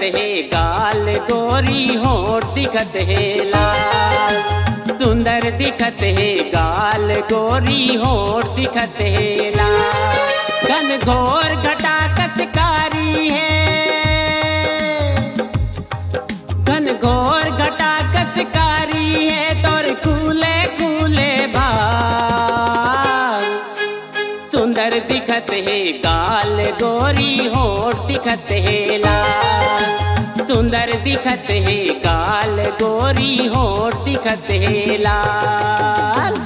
है गाल गोरी होठ दिखत है लाल। सुंदर दिखत है गाल गोरी होठ दिखत है लाल। घन घोर घटा कसकारी है, घन घोर घटा कसकारी है तोर कूले कूले बाल। सुंदर दिखत है गाल गोरी होठ दिखत है लाल। सुंदर दिखत है गाल गोरी होठ दिखत है लाल।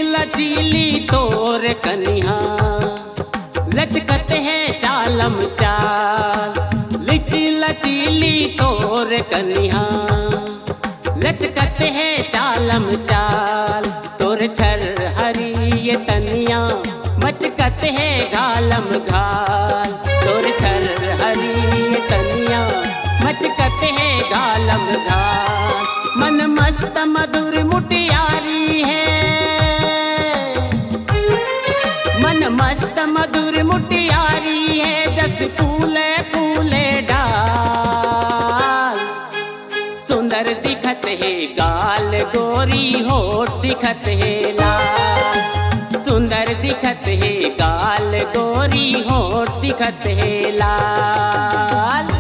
लचीली तोर कन्हा लचकत है चालम चाल। लचीली तोर कन्हा लचकत है चालम चाल। तोर छर हरी ये तनिया मचकत है घालम घाल। तोर छर हरी ये तनिया मचकत है घालम घाल। मन मस्त मधुर मुटियारी है, मन मस्त मधुर मुटियारी है जस फूले फूले डाल। सुंदर दिखत है गाल गोरी होठ दिखत है लाल। सुंदर दिखत है गाल गोरी होठ दिखत है लाल।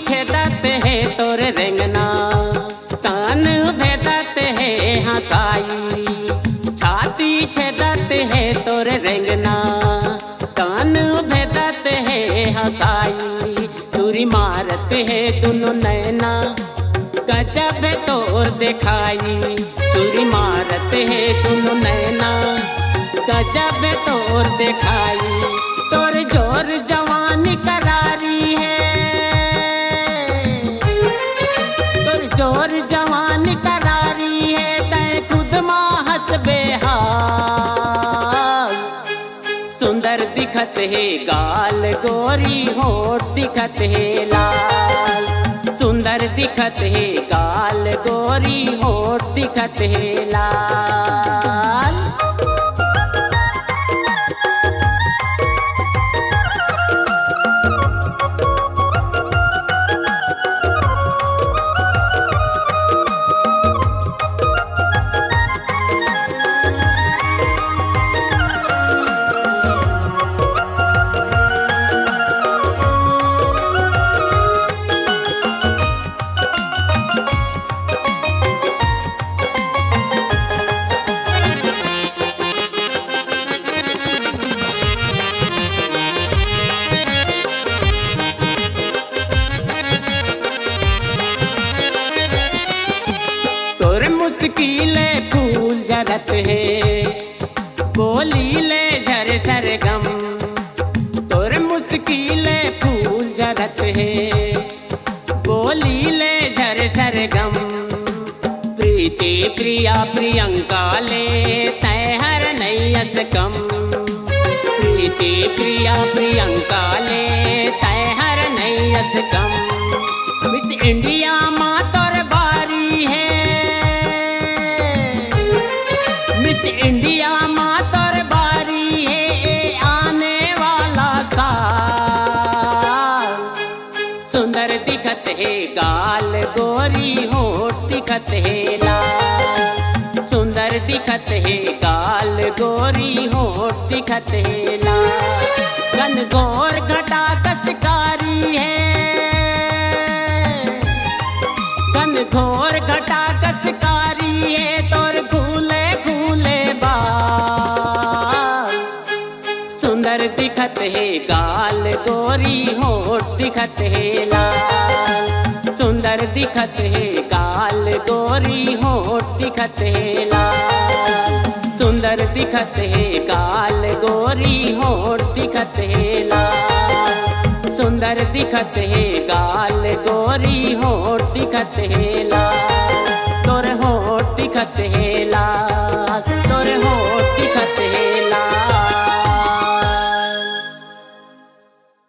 छेदत है तोर रेंगना कान भेदत है हंसाई। छाती छेदत है तोर रेंगना कान भेदत है हंसाई। चूरी मारत है दोनों नैना गजब है तोर दिखाई। चूरी मारत है दोनों नैना गजब है तोर दिखाई। तोर जोर जवानी करारी है, जोर जवान करारी है तै खुद माँ हंस बेहाल। सुंदर दिखत है गाल गोरी होठ दिखत है लाल। सुंदर दिखत है गाल गोरी होठ दिखत है लाल। मुश्किले फूल झरत है बोली ले झर सरगम। तोर मुश्किले फूल झरत है बोली ले झर सरगम। प्रीति प्रिया प्रियंका ले तय हर नैयस कम। प्रीति प्रिया प्रियंका ले तय हर नैयस कम। मिस इंडिया माँ तोर बारी है, है गाल गोरी होठ दिखत है लाल। सुंदर दिखत है गाल गोरी होठ दिखत है लाल। घनघोर घटा कसकारी है, घनघोर घटा कसकारी है, तोर खूले खूले बाल। सुंदर दिखत है गाल गोरी होठ दिखत है लाल। सुंदर दिखत है गाल गोरी होठ दिखत है लाल। सुंदर दिखत है गाल गोरी होठ दिखत है लाल। सुंदर दिखत है गाल गोरी होठ दिखत है लाल। तोर होठ दिखत है